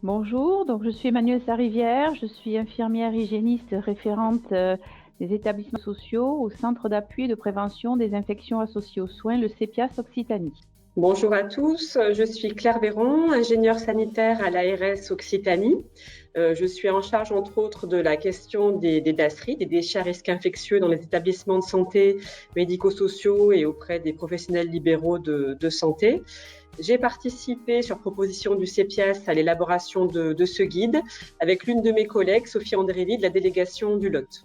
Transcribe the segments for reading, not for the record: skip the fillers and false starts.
Bonjour, donc je suis Emmanuelle Sarivière, je suis infirmière hygiéniste référente des établissements sociaux au Centre d'appui et de prévention des infections associées aux soins, le CEPIAS Occitanie. Bonjour à tous, je suis Claire Véron, ingénieure sanitaire à l'ARS Occitanie. Je suis en charge entre autres de la question des DASRI, des déchets à risque infectieux dans les établissements de santé médico-sociaux et auprès des professionnels libéraux de santé. J'ai participé sur proposition du CEPIAS à l'élaboration de ce guide avec l'une de mes collègues, Sophie Andrély, de la délégation du Lot.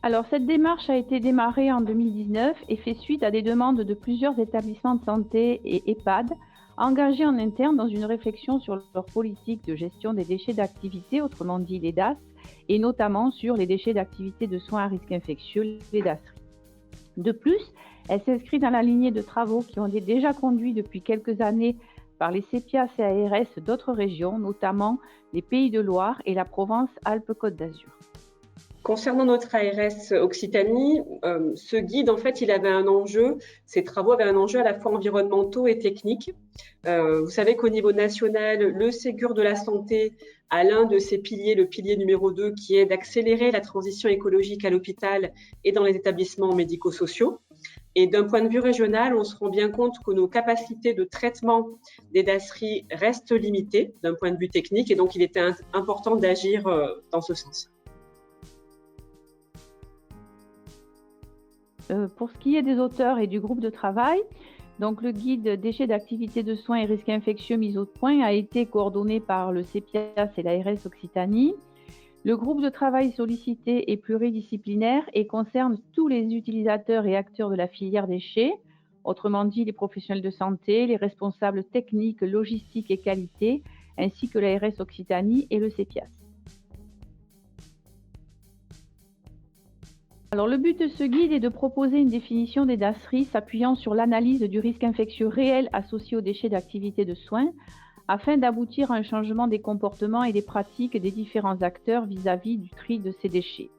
Alors cette démarche a été démarrée en 2019 et fait suite à des demandes de plusieurs établissements de santé et EHPAD engagés en interne dans une réflexion sur leur politique de gestion des déchets d'activité, autrement dit les DAS, et notamment sur les déchets d'activité de soins à risque infectieux, les DASRI. De plus, elle s'inscrit dans la lignée de travaux qui ont été déjà conduits depuis quelques années par les CEPIAS et ARS d'autres régions, notamment les Pays de Loire et la Provence-Alpes-Côte d'Azur. Concernant notre ARS Occitanie, ce guide, en fait, il avait un enjeu, ces travaux avaient un enjeu à la fois environnementaux et techniques. Vous savez qu'au niveau national, le Ségur de la santé a l'un de ses piliers, le pilier numéro 2, qui est d'accélérer la transition écologique à l'hôpital et dans les établissements médico-sociaux. Et d'un point de vue régional, on se rend bien compte que nos capacités de traitement des DASRI restent limitées d'un point de vue technique, et donc il était important d'agir dans ce sens. Pour ce qui est des auteurs et du groupe de travail, donc le guide déchets d'activité de soins et risques infectieux mis au point a été coordonné par le CEPIAS et l'ARS Occitanie. Le groupe de travail sollicité est pluridisciplinaire et concerne tous les utilisateurs et acteurs de la filière déchets, autrement dit les professionnels de santé, les responsables techniques, logistiques et qualité, ainsi que l'ARS Occitanie et le CEPIAS. Alors, le but de ce guide est de proposer une définition des DASRI s'appuyant sur l'analyse du risque infectieux réel associé aux déchets d'activité de soins afin d'aboutir à un changement des comportements et des pratiques des différents acteurs vis-à-vis du tri de ces déchets,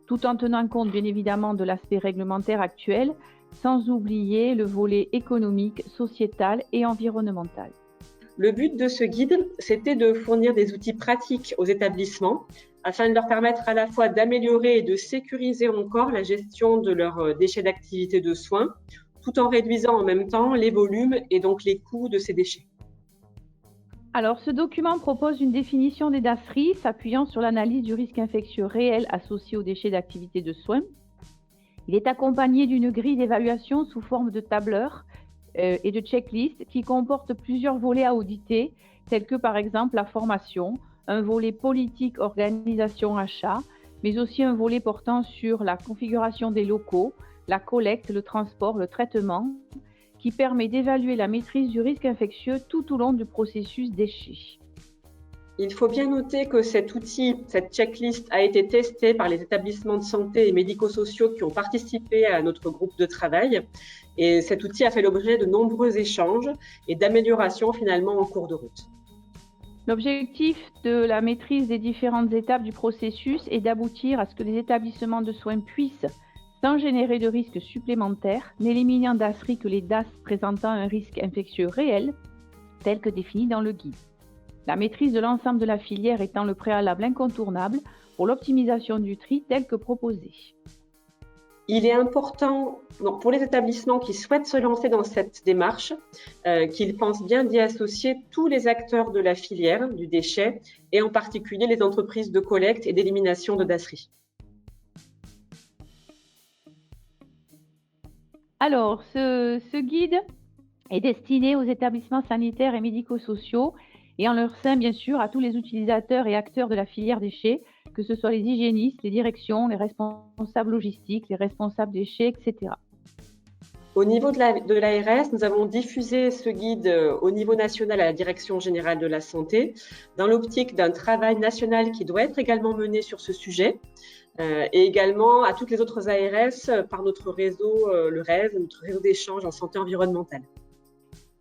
tout en tenant compte bien évidemment de l'aspect réglementaire actuel, sans oublier le volet économique, sociétal et environnemental. Le but de ce guide, c'était de fournir des outils pratiques aux établissements afin de leur permettre à la fois d'améliorer et de sécuriser encore la gestion de leurs déchets d'activité de soins, tout en réduisant en même temps les volumes et donc les coûts de ces déchets. Alors, ce document propose une définition des DASRI s'appuyant sur l'analyse du risque infectieux réel associé aux déchets d'activité de soins. Il est accompagné d'une grille d'évaluation sous forme de tableur et de checklist qui comporte plusieurs volets à auditer, tels que par exemple la formation, un volet politique, organisation, achat, mais aussi un volet portant sur la configuration des locaux, la collecte, le transport, le traitement, qui permet d'évaluer la maîtrise du risque infectieux tout au long du processus déchets. Il faut bien noter que cet outil, cette checklist, a été testé par les établissements de santé et médico-sociaux qui ont participé à notre groupe de travail. Et cet outil a fait l'objet de nombreux échanges et d'améliorations finalement en cours de route. L'objectif de la maîtrise des différentes étapes du processus est d'aboutir à ce que les établissements de soins puissent, sans générer de risques supplémentaires, n'éliminer en DASRI que les DAS présentant un risque infectieux réel, tel que défini dans le guide. La maîtrise de l'ensemble de la filière étant le préalable incontournable pour l'optimisation du tri tel que proposé. Il est important pour les établissements qui souhaitent se lancer dans cette démarche qu'ils pensent bien d'y associer tous les acteurs de la filière du déchet et en particulier les entreprises de collecte et d'élimination de DASRI. Alors, ce guide est destiné aux établissements sanitaires et médico-sociaux et en leur sein, bien sûr, à tous les utilisateurs et acteurs de la filière déchets, que ce soit les hygiénistes, les directions, les responsables logistiques, les responsables déchets, etc. Au niveau de l'ARS, nous avons diffusé ce guide au niveau national à la Direction générale de la santé, dans l'optique d'un travail national qui doit être également mené sur ce sujet, et également à toutes les autres ARS par notre réseau, le RES, notre réseau d'échange en santé environnementale.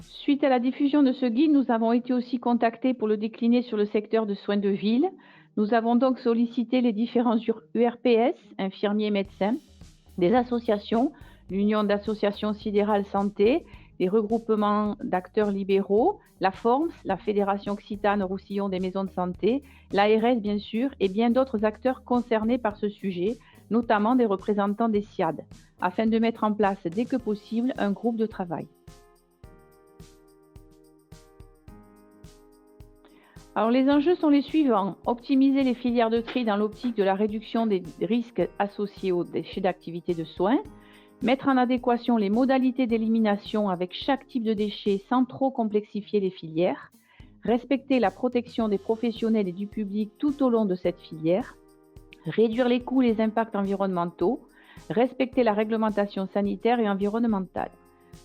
Suite à la diffusion de ce guide, nous avons été aussi contactés pour le décliner sur le secteur de soins de ville. Nous avons donc sollicité les différents URPS, infirmiers, médecins, des associations, l'Union d'associations sidérales santé, des regroupements d'acteurs libéraux, la FORMS, la Fédération Occitane-Roussillon des maisons de santé, l'ARS bien sûr, et bien d'autres acteurs concernés par ce sujet, notamment des représentants des SIAD, afin de mettre en place dès que possible un groupe de travail. Alors les enjeux sont les suivants. Optimiser les filières de tri dans l'optique de la réduction des risques associés aux déchets d'activité de soins, mettre en adéquation les modalités d'élimination avec chaque type de déchets sans trop complexifier les filières, respecter la protection des professionnels et du public tout au long de cette filière, réduire les coûts et les impacts environnementaux, respecter la réglementation sanitaire et environnementale.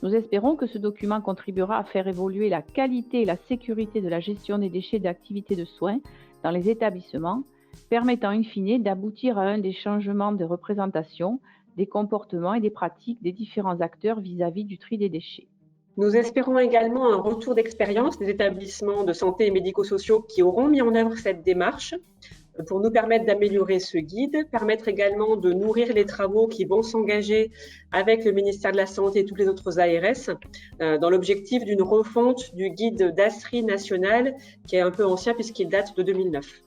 Nous espérons que ce document contribuera à faire évoluer la qualité et la sécurité de la gestion des déchets d'activité de soins dans les établissements, permettant in fine d'aboutir à un des changements de représentation, des comportements et des pratiques des différents acteurs vis-à-vis du tri des déchets. Nous espérons également un retour d'expérience des établissements de santé et médico-sociaux qui auront mis en œuvre cette démarche pour nous permettre d'améliorer ce guide, permettre également de nourrir les travaux qui vont s'engager avec le ministère de la Santé et toutes les autres ARS dans l'objectif d'une refonte du guide d'ASRI national qui est un peu ancien puisqu'il date de 2009.